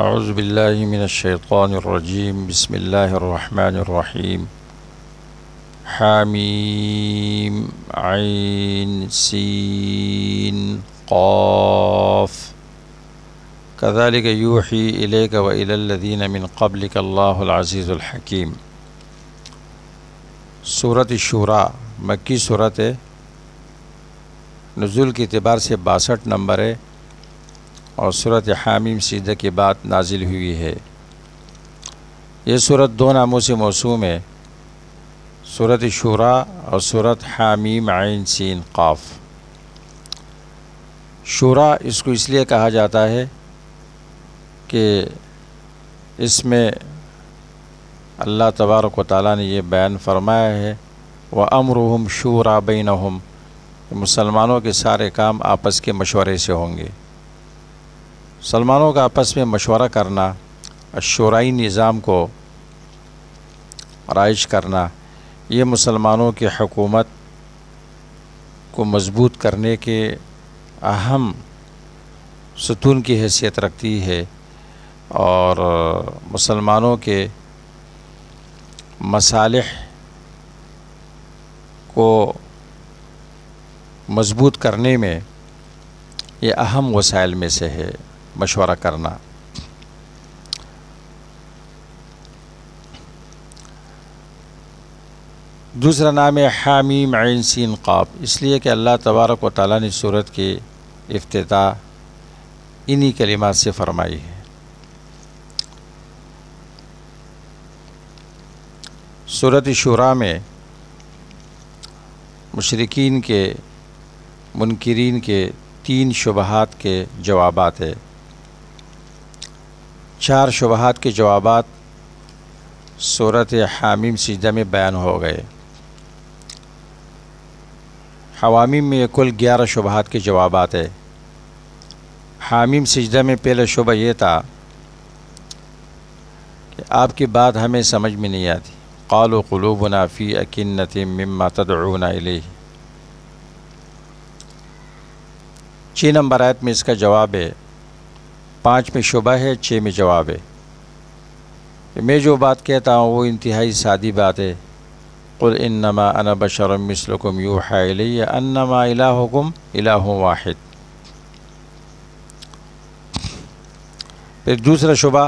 اعوذ باللہ من الشیطان الرجیم بسم اللہ الرحمن الرحیم حامیم عین سین قاف کذالک یوحی الیک و الی الذین من قبلک اللہ العزیز الحکیم۔ سورۃ شورا مکی صورت ہے، نزول کے اعتبار سے 62 نمبر ہے اور سورۃ حامیم سجدہ کے بعد نازل ہوئی ہے۔ یہ سورت دو ناموں سے موسوم ہے، سورۃ شورا اور سورۃ حامیم عین سین قاف۔ شورا اس کو اس لیے کہا جاتا ہے کہ اس میں اللہ تبارک و تعالیٰ نے یہ بیان فرمایا ہے وَأَمْرُهُمْ شُورَى بَيْنَهُمْ، مسلمانوں کے سارے کام آپس کے مشورے سے ہوں گے۔ مسلمانوں کا آپس میں مشورہ کرنا، شورائی نظام کو رائج کرنا، یہ مسلمانوں کی حکومت کو مضبوط کرنے کے اہم ستون کی حیثیت رکھتی ہے اور مسلمانوں کے مصالح کو مضبوط کرنے میں یہ اہم وسائل میں سے ہے مشورہ کرنا۔ دوسرا نام ہے حامیم عین سین قاف، اس لیے کہ اللہ تبارک و تعالیٰ نے سورت کے افتتاح انہی کلمات سے فرمائی ہے۔ سورۃ شورا میں مشرکین کے منکرین کے 3 شبہات کے جوابات ہے۔ 4 شبہات کے جوابات سورۃ حامیم سجدہ میں بیان ہو گئے۔ حوامیم میں کل 11 شبہات کے جوابات ہے۔ حامیم سجدہ میں پہلا شبہ یہ تھا کہ آپ کی بات ہمیں سمجھ میں نہیں آتی، قالوا قلوبنا فی اکنۃ مما تدعونا الیہ۔ 6 نمبر آیت میں اس کا جواب ہے، 5 میں شبہ ہے، 6 میں جواب ہے۔ میں جو بات کہتا ہوں وہ انتہائی سادی بات ہے، قل انما انا بشر مثلکم یوحی الی انما الہکم الہ واحد۔ پھر دوسرا شبہ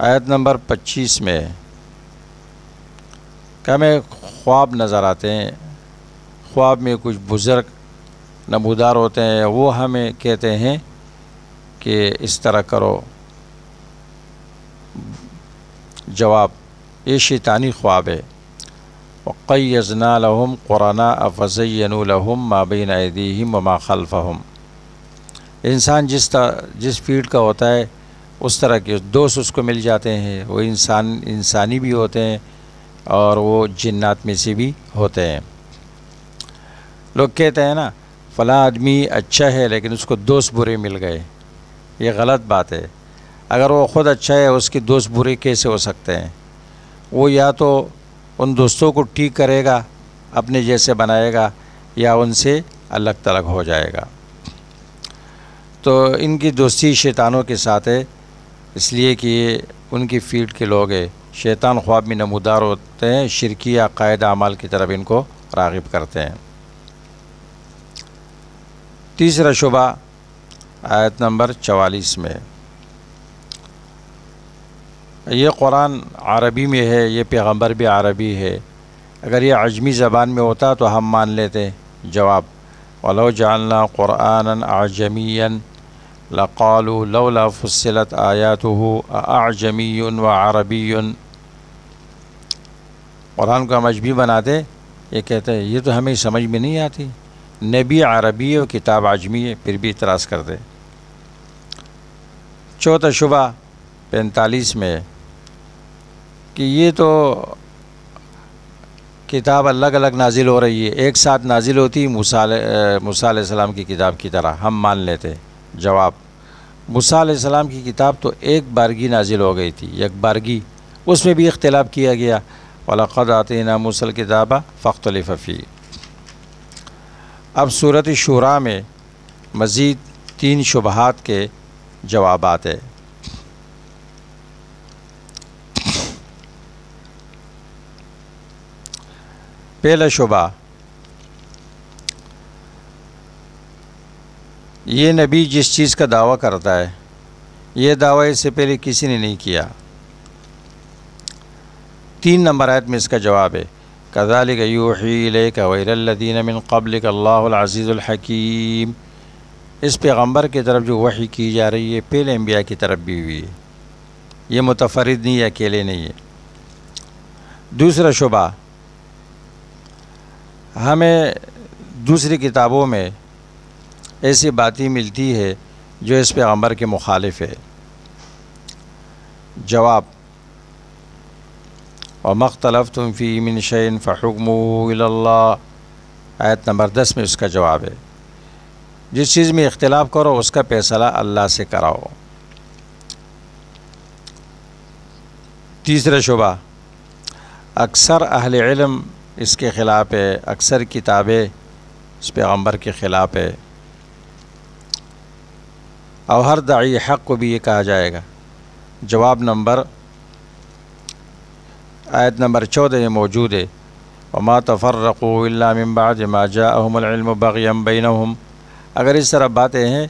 آیت نمبر 25 میں کہ ہمیں خواب نظر آتے ہیں، خواب میں کچھ بزرگ نمودار ہوتے ہیں، وہ ہمیں کہتے ہیں کہ اس طرح کرو۔ جواب، یہ شیطانی خواب ہے۔ وَقَيَّضْنَا لَهُمْ قُرَنَاءَ فَزَيَّنُوا لَهُمْ مَا بَيْنَ أَيْدِيهِمْ وَمَا خَلْفَهُمْ۔ انسان جس فیلڈ کا ہوتا ہے اس طرح کے دوست اس کو مل جاتے ہیں، وہ انسانی بھی ہوتے ہیں اور وہ جنات میں سے بھی ہوتے ہیں۔ لوگ کہتے ہیں نا فلاں آدمی اچھا ہے لیکن اس کو دوست برے مل گئے، یہ غلط بات ہے۔ اگر وہ خود اچھا ہے اس کے دوست برے کیسے ہو سکتے ہیں؟ وہ یا تو ان دوستوں کو ٹھیک کرے گا، اپنے جیسے بنائے گا، یا ان سے الگ تلگ ہو جائے گا۔ تو ان کی دوستی شیطانوں کے ساتھ ہے، اس لیے کہ یہ ان کی فیلڈ کے لوگ ہیں۔ شیطان خواب میں نمودار ہوتے ہیں، شرکی عقائد اعمال کی طرف ان کو راغب کرتے ہیں۔ تیسرا شبہ آیت نمبر 44 میں، یہ قرآن عربی میں ہے، یہ پیغمبر بھی عربی ہے، اگر یہ عجمی زبان میں ہوتا تو ہم مان لیتے۔ جواب، وَلَوْ جَعَلْنَا قُرْآنًا أَعْجَمِيًّا لَقَالُوا لَوْلَا فُصِّلَتْ آيَاتُهُ أَأَعْجَمِيٌّ وَعَرَبِيٌّ۔ قرآن کو ہم عجمی بناتے، یہ کہتے ہیں یہ تو ہمیں سمجھ میں نہیں آتی، نبی عربی ہے و کتاب عجمی ہے، پھر بھی اعتراض کرتے۔ چوتھا شبہ 45 میں کہ یہ تو کتاب الگ الگ نازل ہو رہی ہے، ایک ساتھ نازل ہوتی موسیٰ علیہ السلام کی کتاب کی طرح، ہم مان لیتے۔ جواب، موسیٰ علیہ السلام کی کتاب تو ایک بارگی نازل ہو گئی تھی، ایک بارگی، اس میں بھی اختلاف کیا گیا۔ وَلَقَدْ آتَيْنَا مُوسَى الْكِتَابَ فَاخْتَلَفَ فِيهِ۔ اب سورۃ شورا میں مزید 3 شبہات کے جوابات ہے۔ پہلا شبہ، یہ نبی جس چیز کا دعویٰ کرتا ہے یہ دعویٰ اس سے پہلے کسی نے نہیں کیا۔ 3 نمبر آیت میں اس کا جواب ہے، كَذَلِكَ يُوحِي إِلَيْكَ وَإِلَى الَّذِينَ مِن قَبْلِكَ اللَّهُ الْعَزِيزُ الْحَكِيمُ۔ اس پیغمبر کی طرف جو وحی کی جا رہی ہے پہلے انبیاء کی طرف بھی ہوئی ہے، یہ متفرد نہیں ہے، اکیلے نہیں ہے۔ دوسرا شبہ، ہمیں دوسری کتابوں میں ایسی باتیں ملتی ہے جو اس پیغمبر کے مخالف ہے۔ جواب، وَمَا اخْتَلَفْتُمْ فِيهِ مِنْ شَيْءٍ فَحُكْمُهُ إِلَى اللَّهِ، آیت نمبر 10 میں اس کا جواب ہے، جس چیز میں اختلاف کرو اس کا فیصلہ اللہ سے کراؤ۔ تیسرا شبہ، اکثر اہل علم اس کے خلاف ہے، اکثر کتابیں اس پیغمبر کے خلاف ہے، اور ہر داعی حق کو بھی یہ کہا جائے گا۔ جواب نمبر آیت نمبر 14 میں موجود ہے، وَمَا تَفَرَّقُوا إِلَّا مِن بَعْدِ مَا جَاءَهُمُ الْعِلْمُ بَغْيًا بَيْنَهُمْ۔ اگر اس طرح باتیں ہیں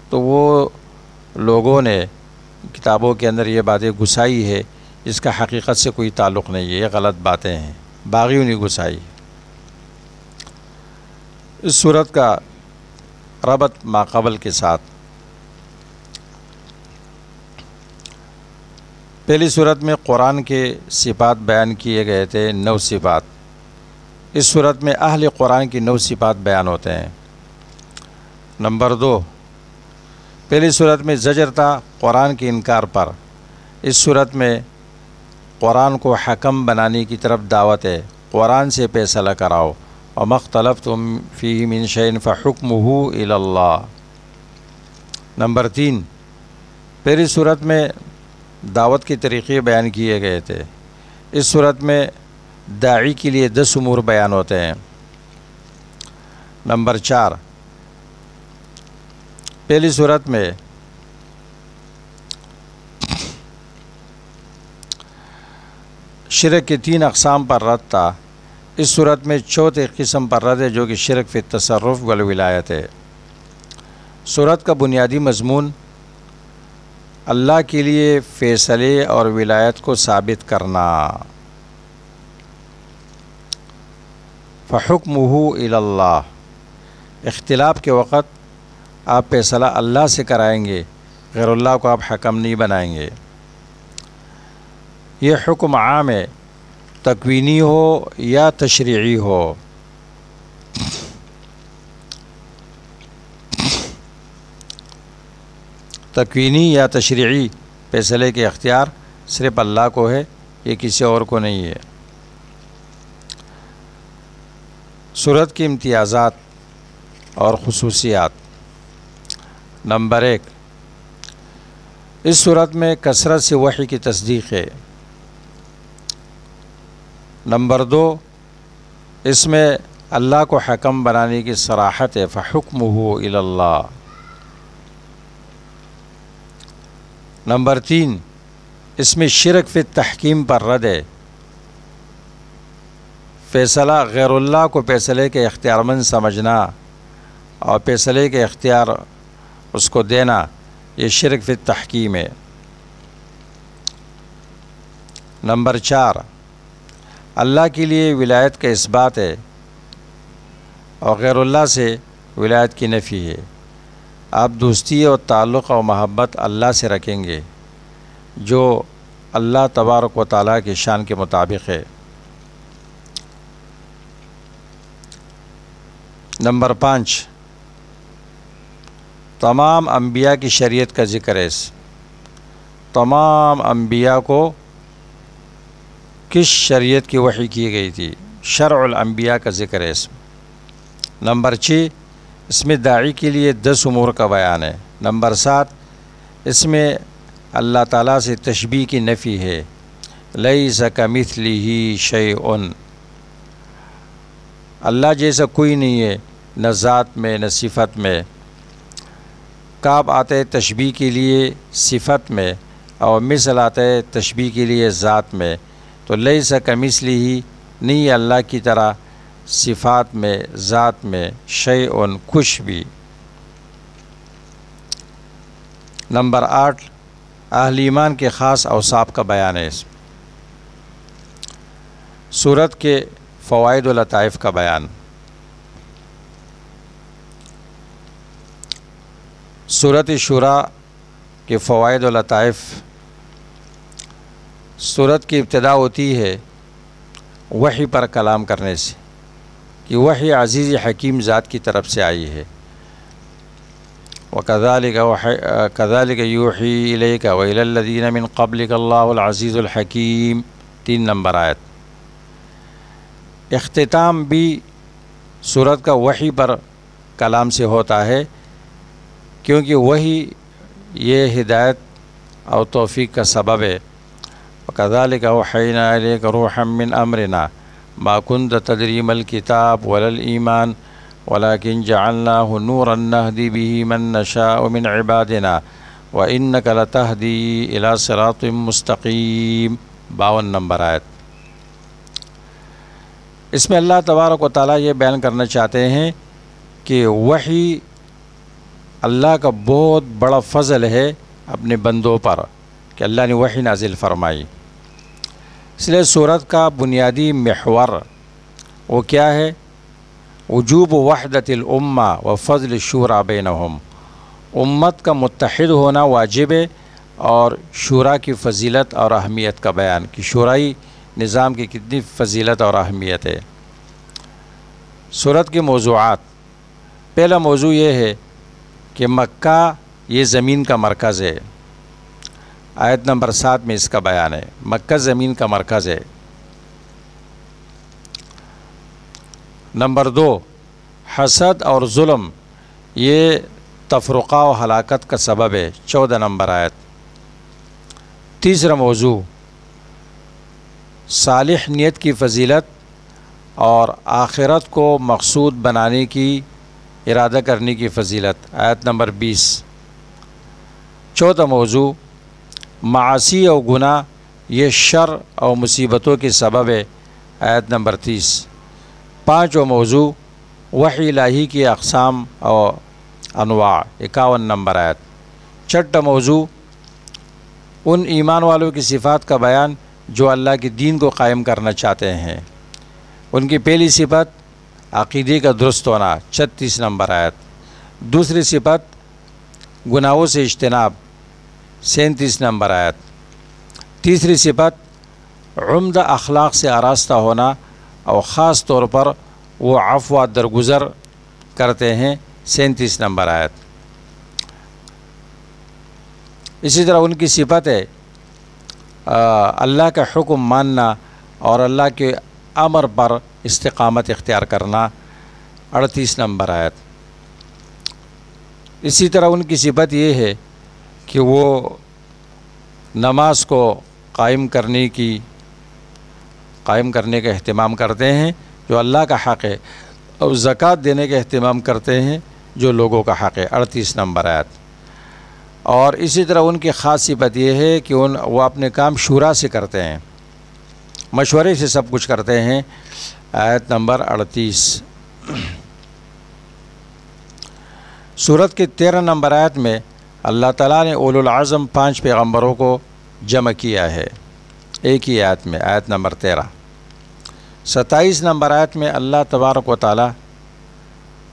تو وہ لوگوں نے کتابوں کے اندر یہ باتیں گھسائی ہے جس کا حقیقت سے کوئی تعلق نہیں ہے، یہ غلط باتیں ہیں، باغیوں نے گھسائی۔ اس صورت کا ربط ماقبل کے ساتھ، پہلی صورت میں قرآن کے صفات بیان کیے گئے تھے، 9 صفات۔ اس صورت میں اہل قرآن کی 9 صفات بیان ہوتے ہیں۔ نمبر 2، پہلی صورت میں زجر تھا قرآن کے انکار پر، اس صورت میں قرآن کو حکم بنانے کی طرف دعوت ہے، قرآن سے فیصلہ کراؤ، وَمَا اخْتَلَفْتُمْ فِيهِ مِنْ شَيْءٍ فَحُكْمُهُ إِلَى اللَّهِ۔ نمبر 3، پہلی صورت میں دعوت کے طریقے بیان کیے گئے تھے، اس صورت میں داعی کے لیے 10 امور بیان ہوتے ہیں۔ نمبر 4، پہلی صورت میں شرک کے 3 اقسام پر رد تھا، اس صورت میں 4تھے قسم پر رد ہے جو کہ شرک فی التصرف والولایت ہے۔ صورت کا بنیادی مضمون اللہ کے لیے فیصلے اور ولایت کو ثابت کرنا، فَحُكْمُهُ إِلَى اللَّهِ، اختلاف کے وقت آپ فیصلہ اللہ سے کرائیں گے، غیر اللہ کو آپ حکم نہیں بنائیں گے۔ یہ حکم عام ہے، تکوینی ہو یا تشریعی ہو۔ تکوینی یا تشریعی فیصلے کے اختیار صرف اللہ کو ہے، یہ کسی اور کو نہیں ہے۔ صورت کی امتیازات اور خصوصیات۔ نمبر 1، اس صورت میں کثرت سے وحی کی تصدیق ہے۔ نمبر 2، اس میں اللہ کو حکم بنانے کی صراحت ہے، فَحُكْمُهُ إِلَى اللَّهِ۔ نمبر 3، اس میں شرک فی التحکیم پر رد ہے، فیصلہ غیر اللہ کو فیصلے کے اختیار مند سمجھنا اور فیصلے کے اختیار اس کو دینا، یہ شرک فی التحکیم ہے۔ نمبر 4، اللہ کے لیے ولایت کا اثبات ہے اور غیر اللہ سے ولایت کی نفی ہے۔ آپ دوستی اور تعلق اور محبت اللہ سے رکھیں گے جو اللہ تبارک و تعالیٰ کی شان کے مطابق ہے۔ نمبر 5، تمام انبیاء کی شریعت کا ذکر ہے۔ تمام انبیاء کو کس شریعت کی وحی کی گئی تھی، شرع الانبیاء کا ذکر ہے۔ نمبر 6، اس میں داعی کے لیے 10 امور کا بیان ہے۔ نمبر 7، اس میں اللہ تعالیٰ سے تشبیہ کی نفی ہے، لیس کمثلہ شیء، اللہ جیسا کوئی نہیں ہے، نہ ذات میں نہ صفت میں۔ کاب آتے تشبیہ کے لیے صفت میں اور مثل آتے تشبیہ کے لیے ذات میں، تو لیس کمثلہ نہیں اللہ کی طرح صفات میں ذات میں شیء کچھ بھی۔ نمبر 8 اہل ایمان کے خاص اوصاف کا بیان ہے۔ سورت کے فوائد و لطائف کا بیان۔ سورت شورا کے فوائد و لطائف۔ سورت کی ابتدا ہوتی ہے وحی پر کلام کرنے سے کہ وحی عزیز حکیم ذات کی طرف سے آئی ہے۔ وَكَذَلِكَ يُوحِي إِلَيْكَ وَإِلَى الَّذِينَ مِن قَبْلِكَ اللَّهُ الْعَزِيزُ الْحَكِيمُ 3 نمبر آیت۔ اختتام بھی سورت کا وحی پر کلام سے ہوتا ہے، کیونکہ وحی یہ ہدایت اور توفیق کا سبب ہے۔ وَكَذَلِكَ أَوْحَيْنَا إِلَيْكَ رُوحًا مِّنْ أَمْرِنَا مَا كُنْتَ تَدْرِي مَا الْكِتَابُ وَلَا الْإِيمَانُ وَلَكِنْ جَعَلْنَاهُ نُورًا نَهْدِي بِهِ مَن نَّشَاءُ مِنْ عِبَادِنَا وَإِنَّكَ لَتَهْدِي إِلَى صِرَاطٍ مُّسْتَقِيمٍ 52 نمبر آیت۔ اس میں اللہ تبارک و تعالیٰ یہ بیان کرنا چاہتے ہیں کہ وحی اللہ کا بہت بڑا فضل ہے اپنے بندوں پر کہ اللہ نے وحی نازل فرمائی۔ اس لیے سورت کا بنیادی محور وہ کیا ہے؟ وجوب وحدت الامہ و فضل الشورى بینہم، امت کا متحد ہونا واجب ہے اور شورا کی فضیلت اور اہمیت کا بیان کہ شورائی نظام کی کتنی فضیلت اور اہمیت ہے۔ سورت کے موضوعات۔ پہلا موضوع یہ ہے کہ مکہ یہ زمین کا مرکز ہے۔ آیت نمبر 7 میں اس کا بیان ہے، مکہ زمین کا مرکز ہے۔ نمبر 2 حسد اور ظلم یہ تفرقہ و ہلاکت کا سبب ہے، 14 نمبر آیت۔ تیسرا موضوع صالح نیت کی فضیلت اور آخرت کو مقصود بنانے کی ارادہ کرنے کی فضیلت، آیت نمبر 20۔ چوتھا موضوع معاصی اور گناہ یہ شر اور مصیبتوں کے سبب ہے، آیت نمبر 30۔ پانچواں موضوع وحی الہی کی اقسام اور انواع، 51 نمبر آیت۔ چھٹا موضوع ان ایمان والوں کی صفات کا بیان جو اللہ کے دین کو قائم کرنا چاہتے ہیں۔ ان کی پہلی صفت عقیدے کا درست ہونا، 36 نمبر آیت۔ دوسری صفت گناہوں سے اجتناب، 37 نمبر آیت۔ تیسری صفت عمدہ اخلاق سے آراستہ ہونا اور خاص طور پر وہ عفو درگزر کرتے ہیں، 37 نمبر آیت۔ اسی طرح ان کی صفت ہے اللہ کا حکم ماننا اور اللہ کے امر پر استقامت اختیار کرنا، 38 نمبر آیت۔ اسی طرح ان کی صفت یہ ہے کہ وہ نماز کو قائم کرنے کا اہتمام کرتے ہیں جو اللہ کا حق ہے، اور زکوٰۃ دینے کا اہتمام کرتے ہیں جو لوگوں کا حق ہے، 38 نمبر آیت۔ اور اسی طرح ان کی خاص صفت یہ ہے کہ وہ اپنے کام شورا سے کرتے ہیں، مشورے سے سب کچھ کرتے ہیں، آیت نمبر 38۔ سورت کے 13 نمبر آیت میں اللہ تعالیٰ نے اولو العزم 5 پیغمبروں کو جمع کیا ہے ایک ہی آیت میں، آیت نمبر 13۔ 27 نمبر آیت میں اللہ تبارک و تعالیٰ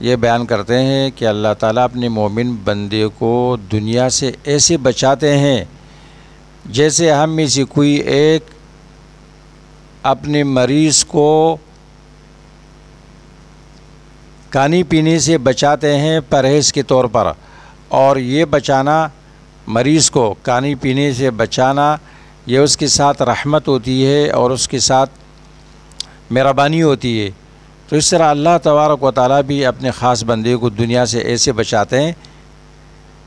یہ بیان کرتے ہیں کہ اللہ تعالیٰ اپنے مومن بندے کو دنیا سے ایسے بچاتے ہیں جیسے ہم میں سے کوئی ایک اپنے مریض کو کھانے پینے سے بچاتے ہیں پرہیز کے طور پر، اور یہ بچانا مریض کو کھانے پینے سے بچانا یہ اس کے ساتھ رحمت ہوتی ہے اور اس کے ساتھ مہربانی ہوتی ہے۔ تو اس طرح اللہ تبارک و تعالیٰ بھی اپنے خاص بندے کو دنیا سے ایسے بچاتے ہیں،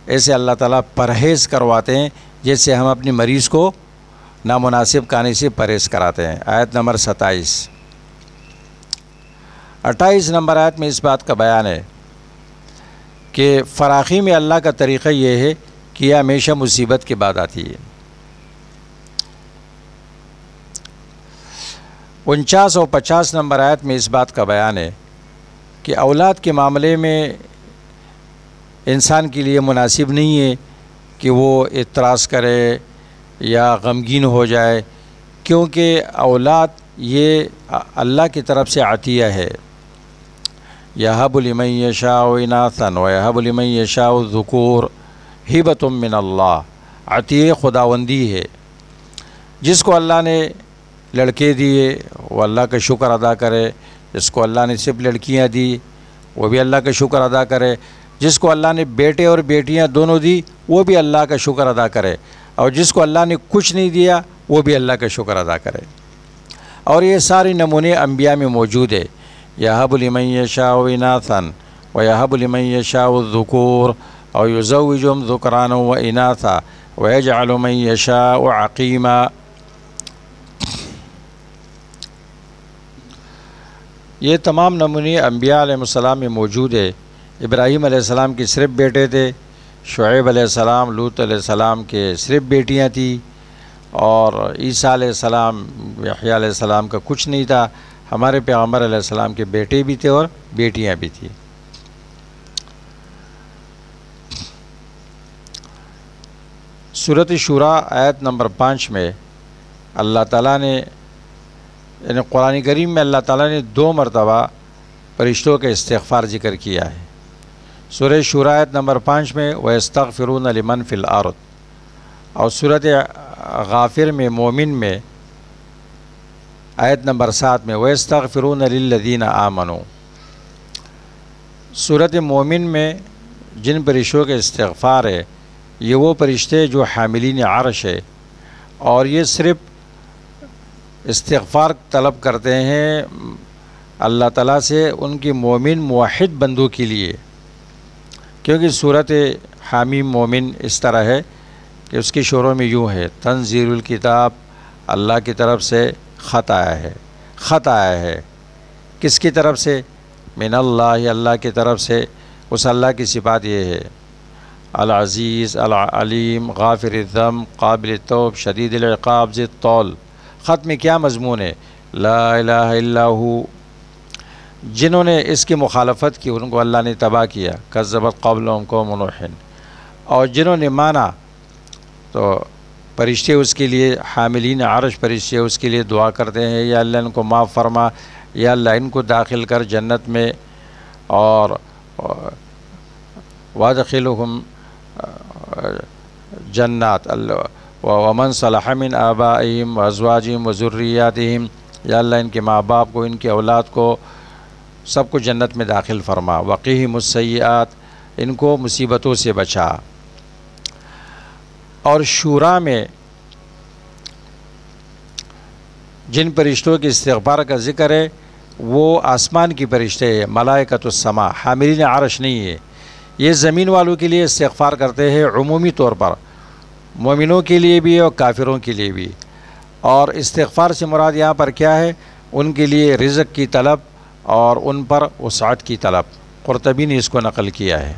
ایسے اللہ تعالیٰ پرہیز کرواتے ہیں جیسے ہم اپنے مریض کو نامناسب کھانے سے پرہیز کراتے ہیں، آیت نمبر 27۔ 28 نمبر آیت میں اس بات کا بیان ہے کہ فراخی میں اللہ کا طریقہ یہ ہے کہ یہ ہمیشہ مصیبت کے بعد آتی ہے۔ 49 اور 50 نمبر آیت میں اس بات کا بیان ہے کہ اولاد کے معاملے میں انسان کے لیے مناسب نہیں ہے کہ وہ اعتراض کرے یا غمگین ہو جائے، کیونکہ اولاد یہ اللہ کی طرف سے عطیہ ہے۔ یہب لمن یشاء اناثا ویہب لمن یشاء الذکور ہبۃ من اللہ، عطیہ خداوندی ہے۔ جس کو اللہ نے لڑکے دیے وہ اللہ کا شکر ادا کرے، جس کو اللہ نے صرف لڑکیاں دی وہ بھی اللہ کا شکر ادا کرے، جس کو اللہ نے بیٹے اور بیٹیاں دونوں دی وہ بھی اللہ کا شکر ادا کرے، اور جس کو اللہ نے کچھ نہیں دیا وہ بھی اللہ کا شکر ادا کرے۔ اور یہ سارے نمونے انبیاء میں موجود ہے۔ یہب لمن یشاء اناثا ویہب لمن یشاء الذکور او یزوجہم ذکرانا واناثا ویجعل من یشاء عقیما۔ یہ تمام نمونے انبیاء علیہ السلام میں موجود ہے۔ ابراہیم علیہ السلام کے صرف بیٹے تھے، شعیب علیہ السلام، لوط علیہ السلام کے صرف بیٹیاں تھیں، اور عیسیٰ علیہ السلام، یحییٰ علیہ السلام کا کچھ نہیں تھا۔ ہمارے پیغمبر علیہ السلام کے بیٹے بھی تھے اور بیٹیاں بھی تھیں۔ سورۃ شورى آیت نمبر 5 میں اللہ تعالیٰ نے، یعنی قرآن کریم میں اللہ تعالیٰ نے 2 مرتبہ فرشتوں کا استغفار ذکر کیا ہے۔ سورہ شورى آیت نمبر 5 میں وَيَسْتَغْفِرُونَ لِمَنْ فِي الْأَرْضِ، اور سورۃ غافر میں مومن میں آیت نمبر 7 میں وَيَسْتَغْفِرُونَ لِلَّذِينَ آمَنُوا۔ سورۃ مومن میں جن فرشتوں کا استغفار ہے یہ وہ فرشتے جو حاملین عرش ہے، اور یہ صرف استغفار طلب کرتے ہیں اللہ تعالیٰ سے ان کی مومن موحد بندوں کے لیے، کیونکہ صورت حامیم مومن اس طرح ہے کہ اس کی شروع میں یوں ہے، تنزیل الکتاب، اللہ کی طرف سے خط آیا ہے۔ خط آیا ہے کس کی طرف سے؟ من اللہ، اللہ کی طرف سے۔ اس اللہ کی صفات یہ ہے، العزیز، العلیم، غافر الذنب، قابل التوب، شدید العقاب، ذی الطول۔ خط میں کیا مضمون ہے؟ لا الہ الا ہو۔ جنہوں نے اس کی مخالفت کی ان کو اللہ نے تباہ کیا، کذبت قبلہم قوم نوح۔ اور جنہوں نے مانا تو فرشتے اس کے لیے، حاملین عرش فرشتے اس کے لیے دعا کرتے ہیں، یا اللہ ان کو معاف فرما، یا اللہ ان کو داخل کر جنت میں، اور وادخلہم جنات ومن صلح من آبائہم وازواجہم وذریاتہم، یا اللہ ان کے ماں باپ کو، ان کی اولاد کو، سب کو جنت میں داخل فرما، وقیہم السیئات، ان کو مصیبتوں سے بچا۔ اور شورا میں جن فرشتوں کے استغفار کا ذکر ہے وہ آسمان کی فرشتے ہیں، ملائکۃ السماء، حاملین عرش نہیں ہے۔ یہ زمین والوں کے لیے استغفار کرتے ہیں عمومی طور پر، مومنوں کے لیے بھی اور کافروں کے لیے بھی۔ اور استغفار سے مراد یہاں پر کیا ہے؟ ان کے لیے رزق کی طلب اور ان پر وسعت کی طلب۔ قرطبی نے اس کو نقل کیا ہے۔